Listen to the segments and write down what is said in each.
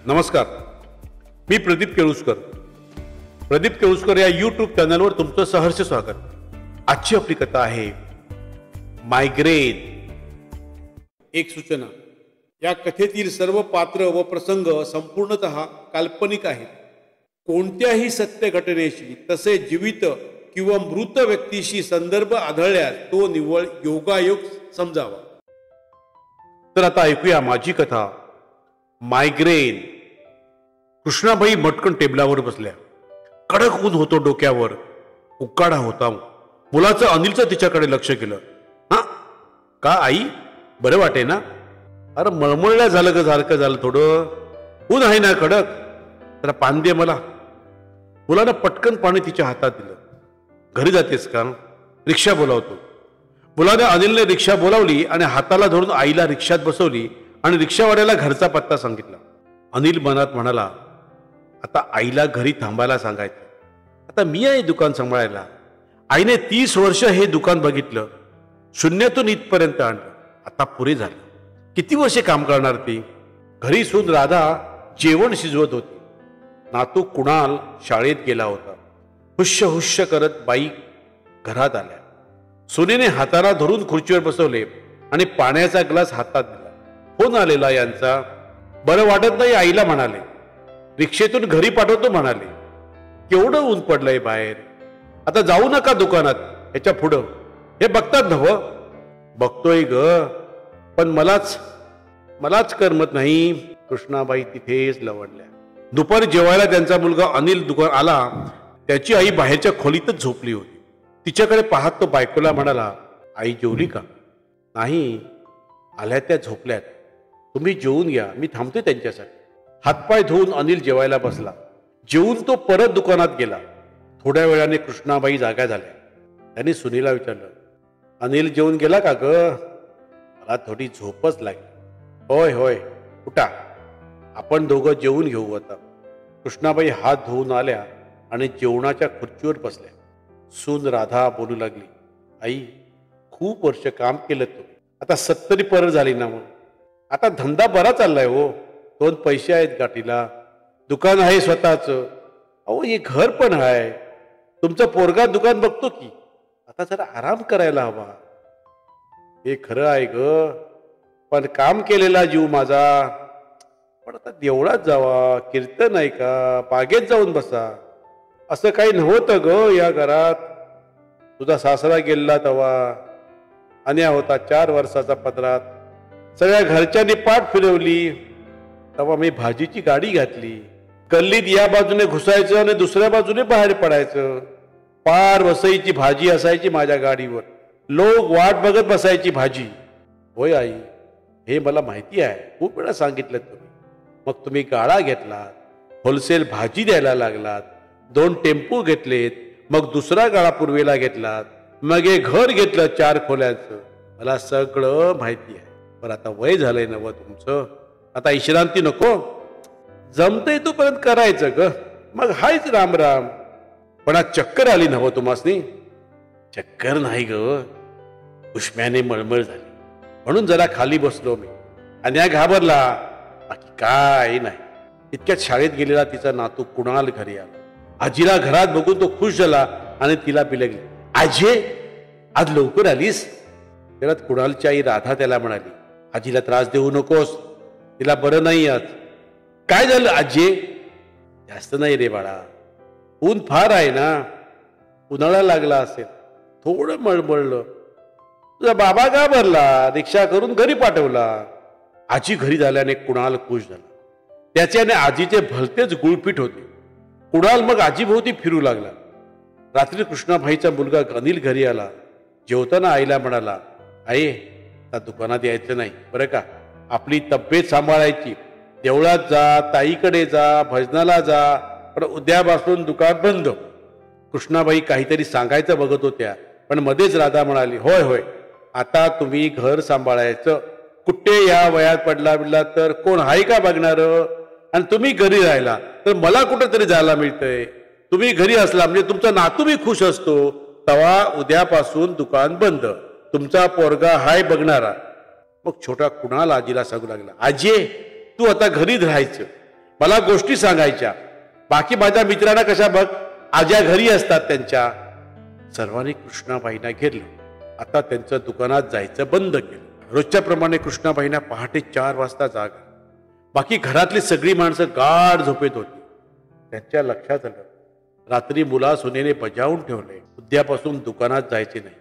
नमस्कार, मी प्रदीप केळुसकर. प्रदीप केळुसकर या यूट्यूब चॅनलवर तुमचं सहर्ष स्वागत. आजची आपली कथा आहे मायग्रेन. एक सूचना: या कथेतील सर्व पात्र व प्रसंग संपूर्णतः काल्पनिक आहेत. कोणत्याही सत्य घटनेशी तसेच जीवित किंवा मृत व्यक्तीशी संदर्भ आढळल्यास तो निव्वळ योगायोग समजावा. तर आता ऐकूया माझी कथा मायग्रेन. कृष्णाबाई मटकन टेबलावर बसल्या. कडक ऊन होतो डोक्यावर, उकाडा होता. मुलाचं अनिलचं तिच्याकडे लक्ष केलं. हा का आई, बरं वाटे ना? अरे मळमळल्या झालं ग, सारखं झालं थोडं. ऊन आहे ना कडक, जरा पाणी दे मला. मुलानं पटकन पाणी तिच्या हातात दिलं. घरी जातेस का? रिक्षा बोलावतो. मुलाने अनिलने रिक्षा बोलावली आणि हाताला धरून आईला रिक्षात बसवली आणि रिक्षावाल्याला घरचा पत्ता सांगितला. अनिल मनात म्हणाला, आता आईला घरी थांबायला सांगायचं. आता मी आहे दुकान सांभाळायला. आईने 30 वर्ष हे दुकान बघितलं, शून्यातून इथपर्यंत आणलं. आता पुरे झालं. किती वर्षे काम करणार ती? घरी सून राधा जेवण शिजवत होती. नातू कुणाल शाळेत गेला होता. हुश्य हुश्य करत बाई घरात आल्या. सुनेने हाताला धरून खुर्चीवर बसवले आणि पाण्याचा ग्लास हातात दिला. फोन आलेला यांचा. बरं वाटत नाही आईला म्हणाले. रिक्षेतून घरी पाठवतो म्हणाले. केवढं ऊन पडलंय बाहेर. आता जाऊ नका दुकानात, ह्याच्या पुढं. हे बघतात नव? बघतोय ग, पण मलाच करमत नाही. कृष्णाबाई तिथेच लवडल्या. दुपारी जेवायला त्यांचा मुलगा अनिल दुकान आला. त्याची आई बाहेरच्या खोलीतच झोपली होती. तिच्याकडे पाहत तो बायकोला म्हणाला, आई जेवली का? नाही, आल्या त्या झोपल्यात. तुम्ही जेवून घ्या, मी थांबतोय त्यांच्यासाठी. हातपाय धुवून अनिल जेवायला बसला. जेवून तो परत दुकानात गेला. थोड्या वेळाने कृष्णाबाई जागा झाल्या. त्यांनी सुनीला विचारलं, अनिल जेवून गेला का ग? मला थोडी झोपच लागली. होय होय, उठा, आपण दोघं जेवून घेऊ आता. कृष्णाबाई हात धुवून आल्या आणि जेवणाच्या खुर्चीवर बसल्या. सून राधा बोलू लागली, आई, खूप वर्ष काम केलं तुम्ही. आता 70 पर झाली ना. मग आता धंदा बरा चाललाय हो. 2 पैसे आहेत गाठीला. दुकान आहे स्वतःच. अहो, हे घर पण आहे. तुमचं पोरगा दुकान बघतो की. आता जरा आराम करायला हवा. हे खरं आहे ग, पण काम केलेला जीव माझा. पण आता देवळात जावा, कीर्तन आहे का, बागेत जाऊन बसा. असं काही नव्हतं ग या घरात. तुझा सासरा गेला तेव्हा अन्या होता 4 वर्षाचा पदरात. सगळ्या घरच्यांनी पाठ फिरवली. तेव्हा मी भाजीची गाडी घातली. गल्लीत या बाजूने घुसायचं आणि दुसऱ्या बाजूने बाहेर पडायचं. पार वसईची भाजी असायची माझ्या गाडीवर. लोक वाट बघत बसायची भाजी. होय आई, हे मला माहिती आहे, खूप वेळा सांगितलं तुम्ही. मग तुम्ही गाळा घेतलात, होलसेल भाजी द्यायला लागलात. 2 टेम्पो घेतलेत, मग दुसरा गाळा पूर्वेला घेतलात, मग हे घर घेतलं 4 खोल्यांचं. मला सगळं माहिती आहे. पण आता वय झालंय नव तुमचं. आता विश्रांती नको? जमतंय तोपर्यंत करायचं ग, मग हायच राम राम. पण आज चक्कर आली नव तुम्हासनी? चक्कर नाही ग, उष्म्याने मळमळ झाली म्हणून जरा खाली बसलो मी. आणि घाबरला, बाकी काय नाही. इतक्यात शाळेत गेलेला तिचा नातू कुणाल घरी आला. आजीला घरात बघून तो खुश झाला आणि तिला बिलगली, आजे, आज लवकर आलीस? त्याला कुणालची आई राधा त्याला म्हणाली, आजीला त्रास देऊ नकोस, तिला बरं नाही आज. काय झालं आजी? जास्त नाही रे बाळा, ऊन फार आहे ना, उन्हाळा लागला असेल, थोडं मळमळलं. तुझा बाबा का भरला, रिक्षा करून घरी पाठवला. आजी घरी झाल्याने कुणाल खुश झाला. त्याच्याने आजीचे भलतेच गुळपीट होते. कुणाल मग आजीभोवती फिरू लागला. रात्री कृष्णाबाईचा मुलगा अनिल घरी आला. जेवताना आईला म्हणाला, आई, आता दुकानात यायचं नाही बरं का. आपली तब्येत सांभाळायची. देवळात जा, ताईकडे जा, भजनाला जा, पण उद्यापासून दुकान बंद. कृष्णाबाई काहीतरी सांगायचं बघत होत्या, पण मध्येच राधा म्हणाली, होय होय, आता तुम्ही घर सांभाळायचं. कुठे या वयात पडला बिडला तर कोण आहे का बघणार? आणि तुम्ही घरी राहिला तर मला कुठेतरी जायला मिळतंय. तुम्ही घरी असला म्हणजे तुमचा नातू बी खुश असतो. तवा उद्यापासून दुकान बंद. तुमचा पोरगा हाय बघणारा. मग छोटा कुणाल आजीला सांगू लागला, आजी, तू आता घरीच राहायचं. मला गोष्टी सांगायच्या. बाकी माझ्या मित्रांना कशा बघ आज्या घरी असतात त्यांच्या. सर्वांनी कृष्णाबाईंना घेरलं. आता त्यांचं दुकानात जायचं बंद केलं. रोजच्या प्रमाणे कृष्णाबाईंना पहाटे 4 वाजता जाग. बाकी घरातली सगळी माणसं गाढ झोपेत होती. त्यांच्या लक्षात आलं रात्री मुला सुनेने बजावून ठेवले उद्यापासून दुकानात जायचे नाही.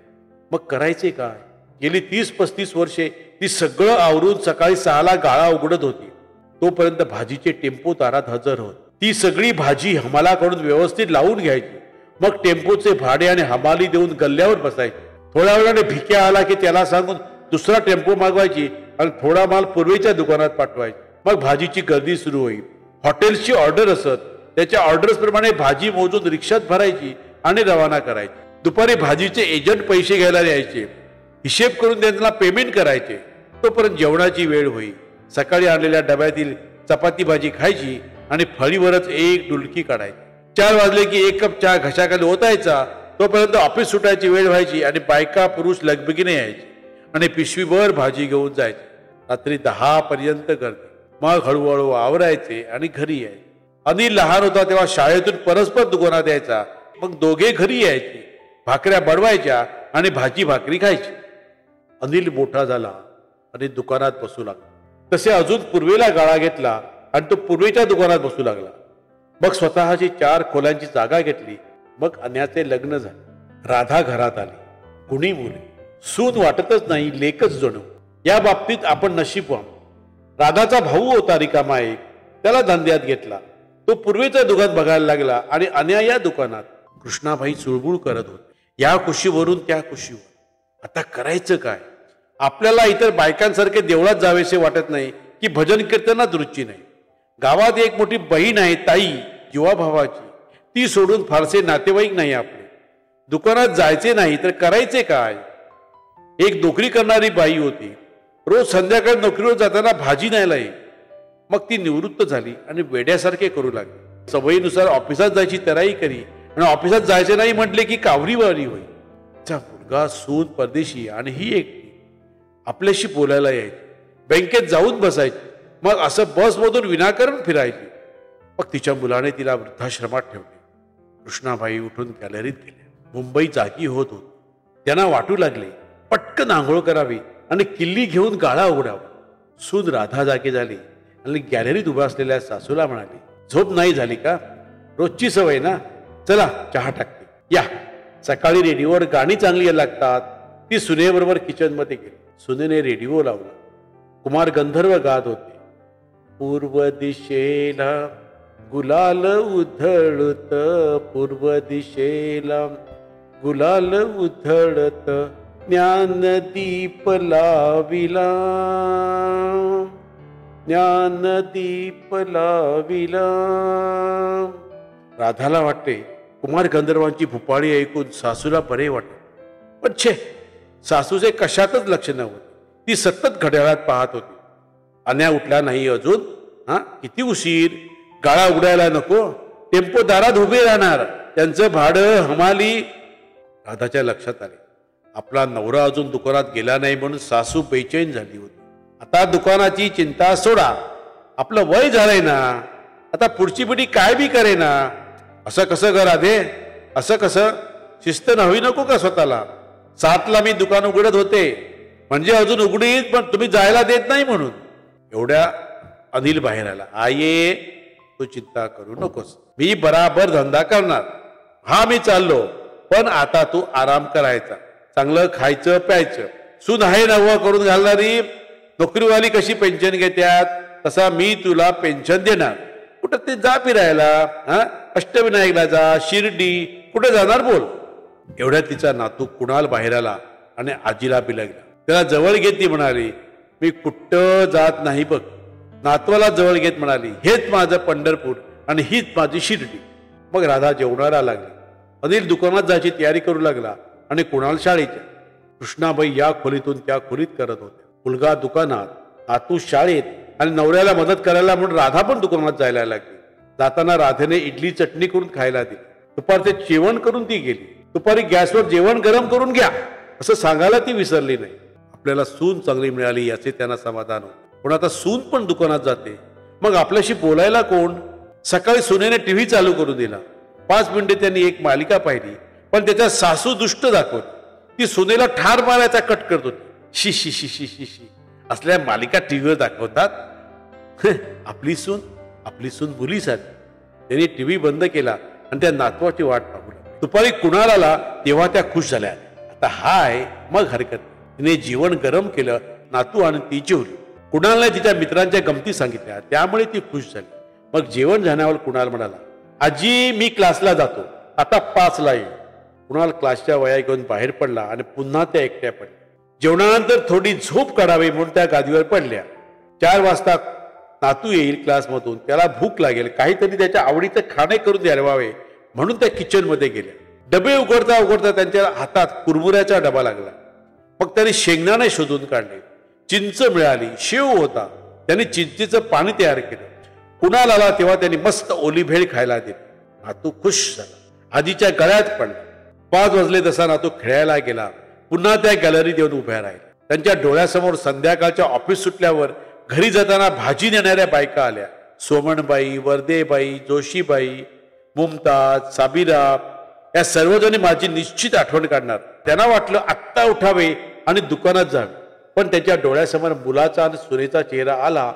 मग करायचे काय? गेली 30-35 वर्षे ती सगळं आवरून सकाळी 6ला गाळा उघडत होती. तोपर्यंत भाजीचे टेम्पो दारात हजर होत. ती सगळी भाजी हमालाकडून व्यवस्थित लावून घ्यायची. मग टेम्पोचे भाडे आणि हमाली देऊन गल्ल्यावर बसायची. थोड्या वेळाने भिक्या आला की त्याला सांगून दुसरा टेम्पो मागवायची आणि थोडा माल पूर्वेच्या दुकानात पाठवायची. मग भाजीची गर्दी सुरू होईल. हॉटेल्सची ऑर्डर असत. त्याच्या ऑर्डर्स प्रमाणे भाजी मोजून रिक्षात भरायची आणि रवाना करायची. दुपारी भाजीचे एजंट पैसे घ्यायला यायचे. हिशेब करून त्यांना पेमेंट करायचे. तोपर्यंत जेवणाची वेळ होई. सकाळी आणलेल्या डब्यातील चपाती भाजी खायची आणि फळीवरच एक डुलकी काढायची. 4 वाजले की 1 कप चहा घशाखाली ओतायचा. तोपर्यंत ऑफिस सुटायची वेळ व्हायची आणि बायका पुरुष लगबगीने यायचे आणि पिशवीभर भाजी घेऊन जायचे. रात्री 10 पर्यंत गर्दी. मग हळूहळू आवरायचे आणि घरी यायचे. अनिल लहान होता तेव्हा शाळेतून परस्पर दुकानात यायचा. मग दोघे घरी यायचे. भाकऱ्या बनवायच्या आणि भाजी भाकरी खायची. अनिल मोठा झाला आणि दुकानात बसू लागला. तसे अजून पूर्वेला गाळा घेतला आणि तो पूर्वेच्या दुकानात बसू लागला. मग स्वतःची 4 खोल्यांची जागा घेतली. मग अन्याचे लग्न झाले. राधा घरात आली. कुणी मुले. सून वाटतच नाही, लेकच जणू. या बाबतीत आपण नशीबवान. राधाचा भाऊ होता रिकामा एक. त्याला धंद्यात घेतला. तो पूर्वेचं दुकान बघायला लागला आणि अन्या या दुकानात. कृष्णाबाई चुळबुळ करत होते. या कुशीवरून त्या कुशीवर. आता करायचं काय? आपल्याला इतर बायकांसारखे देवळात जावेसे वाटत नाही की भजन कीर्तनात रुची नाही. गावात एक मोठी बहीण आहे ताई जीवाभावाची. ती सोडून फारसे नातेवाईक नाही आपले. दुकानात जायचे नाही तर करायचे काय? एक नोकरी करणारी बाई होती. रोज संध्याकाळी नोकरीवर जाताना भाजी न्यायला येई. मग ती निवृत्त झाली आणि वेड्यासारखे करू लागली. सवयीनुसार ऑफिसात जायची तराई करी आणि ऑफिसात जायचे नाही म्हटले की कावरीवारी होई. तिचा मुलगा सून परदेशी आणि ही एकटी. आपल्याशी बोलायला यायची. बँकेत जाऊन बसायची. मग असं बसमधून विनाकारण फिरायची. मग तिच्या मुलाने तिला वृद्धाश्रमात ठेवले. कृष्णाबाई उठून गॅलरीत गेल्या. मुंबई जागी होत होती. त्यांना वाटू लागले पटकन आंघोळ करावी आणि किल्ली घेऊन गाळा उघडावा. सून राधा जागी झाली आणि गॅलरीत उभा असलेल्या सासूला म्हणाली, झोप नाही झाली का? रोजची सवय ना. चला चहा टाकते या. सकाळी रेडिओवर गाणी चांगली लागतात. ती सुनेबरोबर किचन मध्ये गेली. सुनेने रेडिओ लावला. कुमार गंधर्व गात होते. पूर्व दिशेला गुलाल उधळत, पूर्व दिशेला गुलाल उधळत, ज्ञानदीप लाविला, ज्ञानदीप लाविला. राधाला वाटते कुमार गंधर्वांची भुपाळी ऐकून सासूला बरे वाटले. पण छे, सासूचे कशातच लक्ष नव्हते. ती सतत घड्याळात पाहत होती. अन्या उठला नाही अजून. किती उशीर. गाळा उघडायला नको. टेम्पो दारात उभे राहणार. त्यांचं भाडं हमाली. राधाच्या लक्षात आले आपला नवरा अजून दुकानात गेला नाही म्हणून सासू बेचैन झाली होती. आता दुकानाची चिंता सोडा. आपलं वय झालंय ना. आता पुढची पिढी काय बी करे ना. असं कसं करा दे. असं कसं. शिस्त नव्ही नको का स्वतःला? 7ला मी दुकान उघडत होते म्हणजे अजून उघडीत, पण तुम्ही जायला देत नाही म्हणून. एवढ्या अनिल बाहेर आला. आये तू चिंता करू नकोस. मी बराबर धंदा करणार. हा मी चाललो, पण आता तू आराम करायचा. चांगलं खायचं प्यायचं. सून आहे नवं करून घालणारी. नोकरीवाली कशी पेन्शन घेत्यात तसा मी तुला पेन्शन देणार. कुठं ते जा फिरायला. अष्टविनायकला जा, शिर्डी, कुठे जाणार बोल. एवढ्यात तिचा नातू कुणाल बाहेर आला आणि आजीला बिलगला. त्याला जवळ घेत ती म्हणाली, मी कुठं जात नाही बघ. नातवाला जवळ घेत म्हणाली, हेच माझं पंढरपूर आणि हीच माझी शिर्डी. मग राधा जेवणाला लागली. अनिल दुकानात जायची तयारी करू लागला आणि कुणाल शाळेच्या. कृष्णाबाई या खोलीतून त्या खोलीत करत होत्या. मुलगा दुकानात, नातू शाळेत आणि नवऱ्याला मदत करायला म्हणून राधा पण दुकानात जायला लागली. जाताना राधेने इडली चटणी करून खायला दिली. दुपारचे जेवण करून ती गेली. दुपारी गॅसवर जेवण गरम करून घ्या असं सांगायला ती विसरली नाही. आपल्याला सून चांगली मिळाली याचे त्यांना समाधान होते. पण आता सून पण दुकानात जाते मग आपल्याशी बोलायला कोण? सकाळी सुनेने टीव्ही चालू करून दिला. 5 मिनिटे त्यांनी एक मालिका पाहिली, पण त्याच्या सासू दुष्ट दाखवत. ती सुनेला ठार मारायचा कट करत होती. शी शी शी शी शी शी असल्या मालिका टीव्हीवर दाखवतात. आपली सून मुलीस आली. त्यांनी टीव्ही बंद केला आणि त्या नातवाची वाट पाहू लागली. दुपारी कुणाल आला तेव्हा त्या खुश झाल्या. आता हाय, मग हरकत. तिने जेवण गरम केलं. नातू आणि ती जेवली. कुणालने तिच्या मित्रांच्या गमती सांगितल्या, त्यामुळे ती खुश झाली. मग जेवण झाल्यावर कुणाल म्हणाला, आजी मी क्लासला जातो, आता 5ला येईल. कुणाल क्लासच्या वया घेऊन बाहेर पडला आणि पुन्हा त्या एकट्या पडल्या. जेवणानंतर थोडी झोप काढावी म्हणून त्या गादीवर पडल्या. 4 वाजता नातू येईल क्लासमधून, त्याला भूक लागेल, काहीतरी त्याच्या आवडीचं खाणे करून द्यावावे म्हणून त्या किचनमध्ये गेल्या. डबे उघडता उघडता त्यांच्या हातात कुरमुऱ्याचा डबा लागला. मग त्यांनी शेंगदाणे शोधून काढले. चिंच मिळाली, शेव होता. त्यांनी चिंचेचं पाणी तयार केलं. कुणाल आला तेव्हा त्यांनी मस्त ओली भेळ खायला दिली. नातू खुश झाला. आजीच्या गळ्यात पडला. 5 वाजले तसा नातू खेळायला गेला. पुन्हा त्या गॅलरीत येऊन उभ्या राहिल्या. त्यांच्या डोळ्यासमोर संध्याकाळच्या ऑफिस सुटल्यावर घरी जाताना भाजी नेणाऱ्या बायका आल्या. सोमणबाई, वर्देबाई, जोशीबाई, मुमताज, साबिरा या सर्वजणी माझी निश्चित आठवण काढणार. त्यांना वाटलं आत्ता उठावे आणि दुकानात जावे, पण त्याच्या डोळ्यासमोर मुलाचा आणि सुनेचा चेहरा आला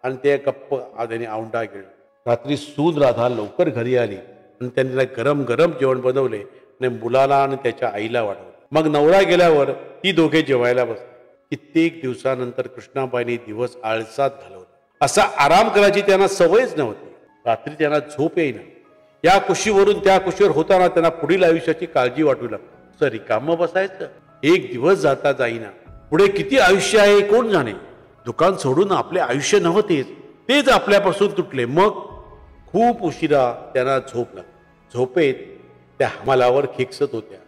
आणि ते गप्प आधीने औंढा गेले. रात्री सून राधा लवकर घरी आली आणि त्यांनी गरम गरम जेवण बनवले आणि मुलाला आणि त्याच्या आईला वाढवले. मग नवरा गेल्यावर ती दोघे जेवायला बसले. कित्येक दिवसानंतर कृष्णाबाईंनी दिवस आळसात घालवला. असा आराम करायची त्यांना सवयच नव्हती. रात्री त्यांना झोप येईना. या कुशीवरून त्या कुशीवर होताना त्यांना पुढील आयुष्याची काळजी वाटू लागली. सर रिकामं बसायचं, एक दिवस जाता जाईना. पुढे किती आयुष्य आहे कोण जाणे. दुकान सोडून आपले आयुष्य नव्हतेच, तेच आपल्यापासून तुटले. मग खूप उशिरा त्यांना झोप लागली. झोपेत त्या हमालावर खेकसत होत्या.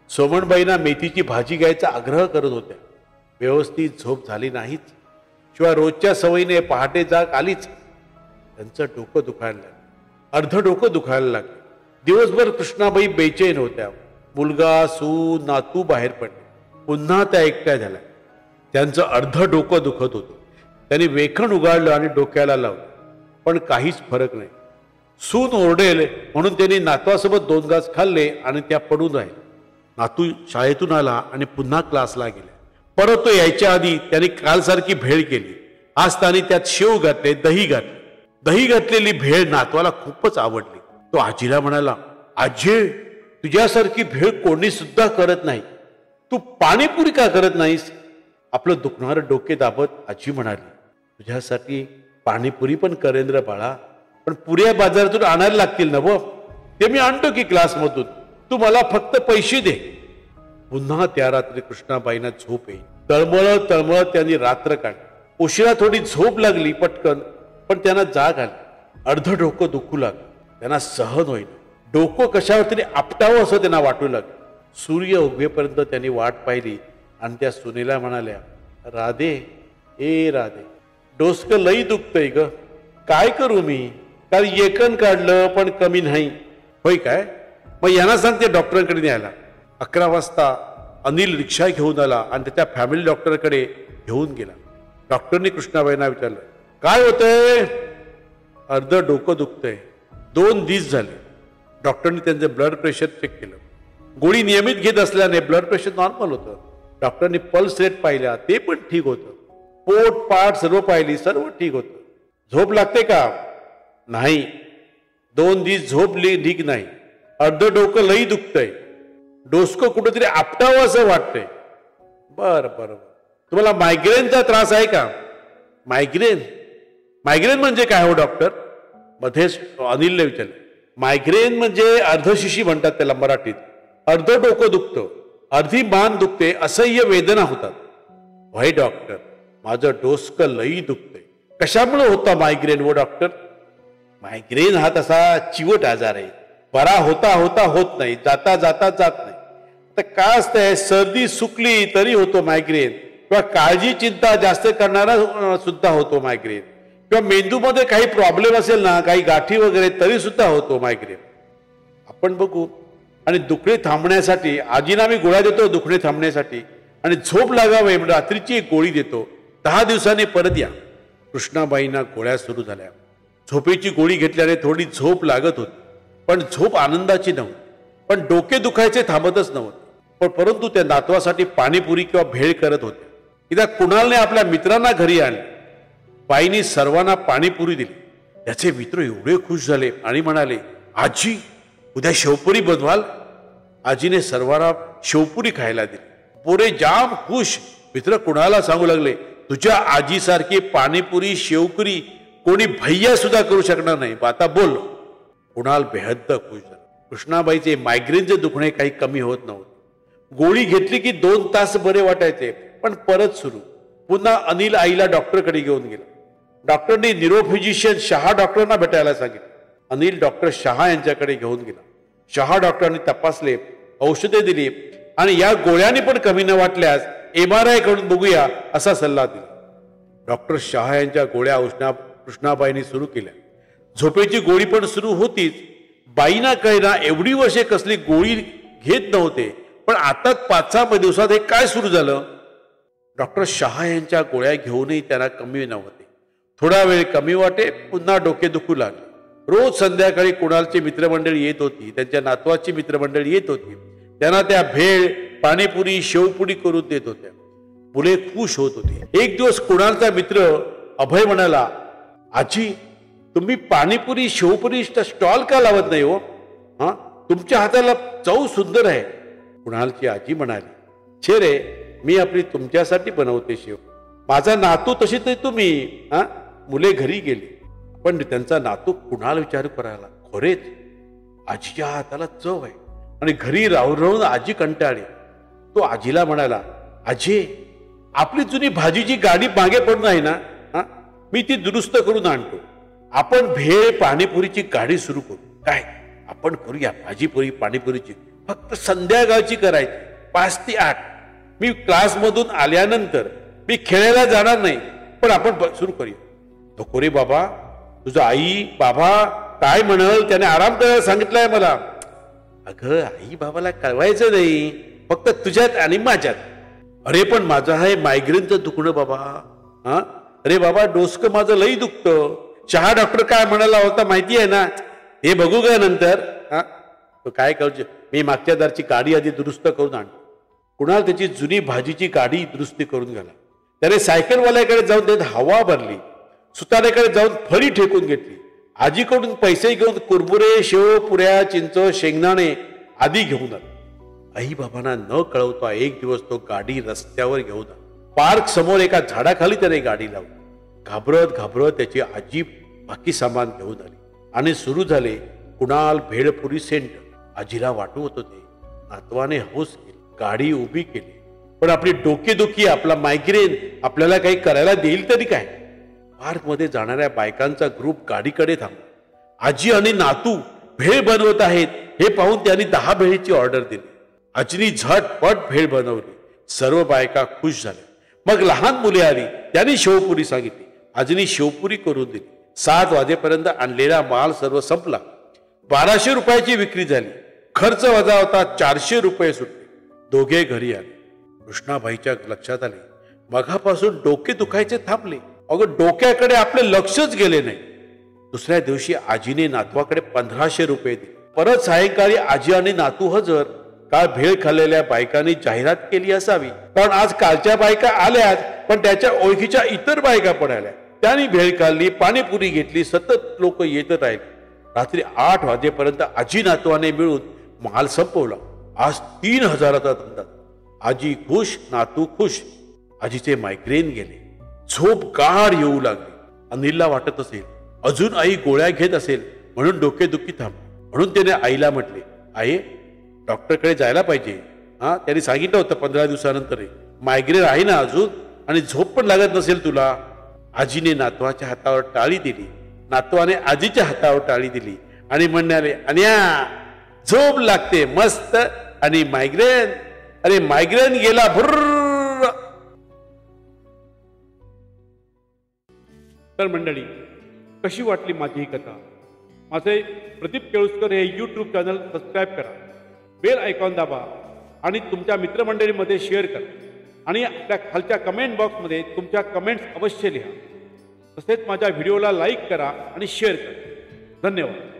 सोमणबाईंना मेथीची भाजी घ्यायचा आग्रह करत होत्या. व्यवस्थित झोप झाली नाहीच, शिवाय रोजच्या सवयीने पहाटे जाग आलीच. त्यांचं डोकं दुखायला लागलं. अर्ध डोकं दुखायला लागलं. दिवसभर कृष्णाबाई बेचैन होत्या. मुलगा, सून, नातू बाहेर पडले. पुन्हा त्या एकट्या झाल्या. त्यांचं अर्ध डोकं दुखत होतं. त्यांनी वेखण उघडलं आणि डोक्याला लावलं, पण काहीच फरक नाही. सून ओरडेल म्हणून त्यांनी नातवासोबत 2 घास खाल्ले आणि त्या पडून राहिल्या. नातू शाळेतून आला आणि पुन्हा क्लासला गेला. परत तो यायच्या आधी त्यांनी कालसारखी भेळ केली. आज त्यांनी त्यात शेव घातले, दही घातले. दही घातलेली भेळ नातवाला खूपच आवडली. तो आजीला म्हणाला, आजी तुझ्यासारखी भेळ कोणी सुद्धा करत नाही. तू पाणीपुरी का करत नाहीस? आपलं दुखणारं डोके दाबत आजी म्हणाली, तुझ्यासाठी पाणीपुरी पण करेन रे बाळा, पण पुऱ्या बाजारातून आणायला लागतील ना व, ते मी आणतो की क्लासमधून, तू मला फक्त पैसे दे. पुन्हा त्या रात्री कृष्णाबाईंना झोप येईल. तळमळत तळमळत त्यांनी रात्र काढली. उशिरा थोडी झोप लागली पटकन, पण त्यांना जाग आली. अर्ध डोकं दुखू लागलं. त्यांना सहन होईल. डोकं कशावर तरी आपटावं असं त्यांना वाटू लागलं. सूर्य उगवेपर्यंत त्यांनी वाट पाहिली आणि त्या सुनेला म्हणाल्या, राधे ए राधे, डोसकं लई दुखतंय ग, काय करू मी? काल येकण काढलं पण कमी नाही. होय काय? मग यांना सांगते डॉक्टरांकडे न्यायला. 11 वाजता अनिल रिक्षा घेऊन आला आणि त्याच्या फॅमिली डॉक्टरकडे घेऊन गेला. डॉक्टरनी कृष्णाबाईंना विचारलं, काय होतंय? अर्ध डोकं दुखतंय, 2 दिवस झाले. डॉक्टरनी त्यांचं ब्लड प्रेशर चेक केलं. गोळी नियमित घेत असल्याने ब्लड प्रेशर नॉर्मल होतं. डॉक्टरनी पल्स रेट पाहिला, ते पण ठीक होतं. पोट पाठ सर्व पाहिली, सर्व ठीक होतं. झोप लागते का? नाही. 2 दिवस झोप ठीक नाही. अर्ध डोकं लई दुखतंय, डोसकं कुठेतरी आपटावं असं वाटतंय. बरं बरं. तुम्हाला मायग्रेनचा त्रास आहे का? मायग्रेन? मायग्रेन म्हणजे काय हो डॉक्टर? मध्येच अनिलने विचारलं. मायग्रेन म्हणजे अर्धशिशी म्हणतात त्याला मराठीत. अर्ध डोकं दुखतं, अर्धी मान दुखते, असह्य वेदना होतात. व्हाय डॉक्टर, माझं डोसकं लई दुखतंय. कशामुळे होता मायग्रेन व डॉक्टर? मायग्रेन हा तसा चिवट आजार आहे. बरा होता होता होत नाही, जाता जाता जात नाही. तर काय असतंय, सर्दी सुकली तरी होतो मायग्रेन, किंवा काळजी चिंता जास्त करणारा सुद्धा होतो मायग्रेन, किंवा मेंदूमध्ये काही प्रॉब्लेम असेल ना, काही गाठी वगैरे, तरी सुद्धा होतो मायग्रेन. आपण बघू. आणि दुखणे थांबण्यासाठी आजीना मी गोळ्या देतो दुखणे थांबण्यासाठी, आणि झोप लागावे रात्रीची एक गोळी देतो. 10 दिवसांनी परत या. कृष्णाबाईंना गोळ्या सुरू झाल्या. झोपेची गोळी घेतल्याने थोडी झोप लागत होती, पण झोप आनंदाची नव्हती. पण डोके दुखायचे थांबतच नव्हते. परंतु त्या नातवासाठी पाणीपुरी किंवा भेळ करत होते. एकदा कुणालने आपल्या मित्रांना घरी आणले. बाईंनी सर्वांना पाणीपुरी दिली. त्याचे मित्र एवढे खुश झाले आणि म्हणाले, आजी उद्या शेवपुरी बनवाल. आजीने सर्वांना शेवपुरी खायला दिली. पोरे जाम खुश. मित्र कुणाला सांगू लागले, तुझ्या आजीसारखी पाणीपुरी शेवपुरी कोणी भैया सुद्धा करू शकणार नाही. आता बोल. कुणाल बेहद्द खुश झाला. कृष्णाबाईचे मायग्रेनचे दुखणे काही कमी होत नव्हते. गोळी घेतली की 2 तास बरे वाटायचे, पण परत सुरू. पुन्हा अनिल आईला डॉक्टरकडे घेऊन गेला. डॉक्टरने न्यूरोफिजिशियन शहा डॉक्टरांना भेटायला सांगितले. अनिल डॉक्टर शहा यांच्याकडे घेऊन गेला. शहा डॉक्टरांनी तपासले, औषधे दिली आणि या गोळ्यांनी पण कमी न वाटल्यास MRI कडून बघूया असा सल्ला दिला. डॉक्टर शहा यांच्या गोळ्या कृष्णाबाईंनी सुरू केल्या. झोपेची गोळी पण सुरू होतीच. बाईंना कळेना एवढी वर्षे कसली गोळी घेत नव्हते, पण आता 5-6 दिवसात हे काय सुरू झालं. डॉक्टर शहा यांच्या गोळ्या घेऊनही त्यांना कमी नव्हते. थोडा वेळ कमी वाटे, पुन्हा डोके दुखू लागले. रोज संध्याकाळी कुणालची मित्रमंडळी येत होती. त्यांच्या नातवाची मित्रमंडळी येत होती. त्यांना त्या भेळ, पाणीपुरी, शेवपुरी करून देत होत्या. मुले खुश होत होती. एक दिवस कुणालचा मित्र अभय म्हणाला, आजी तुम्ही पाणीपुरी शेवपुरी स्टॉल का लावत नाही हो? तुमच्या हाताला चव सुंदर आहे. कुणालची आजी म्हणाली, छे रे, मी आपली तुमच्यासाठी बनवते शेव. माझा नातू तशी तरी तुम्ही. मुले घरी गेली, पण त्यांचा नातू कुणाल विचार करायला, खरेच आजीच्या हाताला चव आहे. आणि घरी राहून राहून आजी कंटाळली. तो आजीला म्हणाला, आजी आपली जुनी भाजीची गाडी मागे पडून आहे ना, मी ती दुरुस्त करून आणतो. आपण भेळ पाणीपुरीची गाडी सुरू करू. काय आपण करूया भाजीपुरी पाणीपुरीची, फक्त संध्याकाळची करायची 5 ते 8. मी क्लासमधून आल्यानंतर मी खेळायला जाणार नाही, पण आपण सुरू करूया. नको रे बाबा, तुझं आई बाबा काय म्हणाल, त्याने आराम करायला सांगितलंय मला. अगं आई बाबाला कळवायचं नाही, फक्त तुझ्यात आणि माझ्यात. अरे पण माझं आहे मायग्रेनचं दुखणं बाबा. अरे बाबा डोसकं माझं लई दुखतं. शहा डॉक्टर काय म्हणाला होता माहिती आहे ना, हे बघू का नंतर. तो काय करू, मी मागच्या दारची गाडी आधी दुरुस्त करून आणतो. कुणाल त्याची जुनी भाजीची गाडी दुरुस्ती करून गेला. त्याने सायकलवाल्याकडे जाऊन त्यात हवा भरली. सुताऱ्याकडे जाऊन फळी ठेकून घेतली. आजीकडून पैसे घेऊन कुरमुरे, शेव, पुऱ्या, चिंच, शेंगदाणे आधी घेऊन आला. आई बाबांना न कळवता एक दिवस तो गाडी रस्त्यावर घेऊन आला. पार्क समोर एका झाडाखाली त्याने गाडी लावली. घाबरत घाबरत त्याची आजी बाकी सामान घेऊन आली आणि सुरू झाले कुणाल भेळपुरी सेंटर. आजीला वाटवत होते. नातवाने हौस केली, गाडी उभी केली. पण आपली डोकेदुखी, आपला मायग्रेन आपल्याला काही करायला देईल तरी काय. पार्कमध्ये जाणाऱ्या बायकांचा ग्रुप गाडीकडे थांबला. आजी आणि नातू भेळ बनवत आहेत हे पाहून त्यांनी 10 भेळीची ऑर्डर दिली. आजीनी झटपट भेळ बनवली. सर्व बायका खुश झाल्या. मग लहान मुले आली, त्यांनी शेवपुरी सांगितली. आजीनी शेवपुरी करून दिली. 7 वाजेपर्यंत आणलेला माल सर्व संपला. 1200 रुपयाची विक्री झाली. खर्च वजा होता 400 रुपये सुटले. दोघे घरी आले. कृष्णाबाईच्या लक्षात आले, मघापासून डोके दुखायचे थांबले. अगं डोक्याकडे आपले लक्षच गेले नाही. दुसऱ्या दिवशी आजीने नातवाकडे 1500 रुपये दिले. परत सायंकाळी आजी आणि नातू हजर. काल भेळ खाल्लेल्या बायकांनी जाहिरात केली असावी, कारण आज कालच्या बायका आल्यात, पण त्याच्या ओळखीच्या इतर बायका पण आल्या. त्यांनी भेळ खाल्ली, पाणीपुरी घेतली. सतत लोक येत राहिले. रात्री 8 वाजेपर्यंत आजी नातवाने मिळून माल संपवला. आज 3000चा धंदा. आजी खुश, नातू खुश. आजीचे मायग्रेन गेले. झोप गाढ येऊ लागली. अनिलला वाटत असेल अजून आई गोळ्या घेत असेल म्हणून डोकेदुखी थांब. म्हणून त्याने आईला म्हटले, आई डॉक्टरकडे जायला पाहिजे. त्यांनी सांगितलं होतं 15 दिवसानंतर मायग्रेन आहे ना अजून, आणि झोप पण लागत नसेल तुला. आजीने नातवाच्या हातावर टाळी दिली. नातवाने आजीच्या हातावर टाळी दिली आणि म्हणाले, अन्या झोप लागते मस्त, आणि मायग्रेन, अरे मायग्रेन गेला भुर्र. तर मंडळी, कशी वाटली माझी ही कथा? माझे प्रदीप केळुसकर हे YouTube चॅनल सबस्क्राईब करा, बेल आयकॉन दाबा आणि तुमच्या मित्रमंडळीमध्ये शेअर करा. आणि आपल्या खालच्या कमेंट बॉक्समध्ये तुमच्या कमेंट्स अवश्य लिहा. तसेच माझ्या व्हिडिओला लाईक करा आणि शेअर करा. धन्यवाद.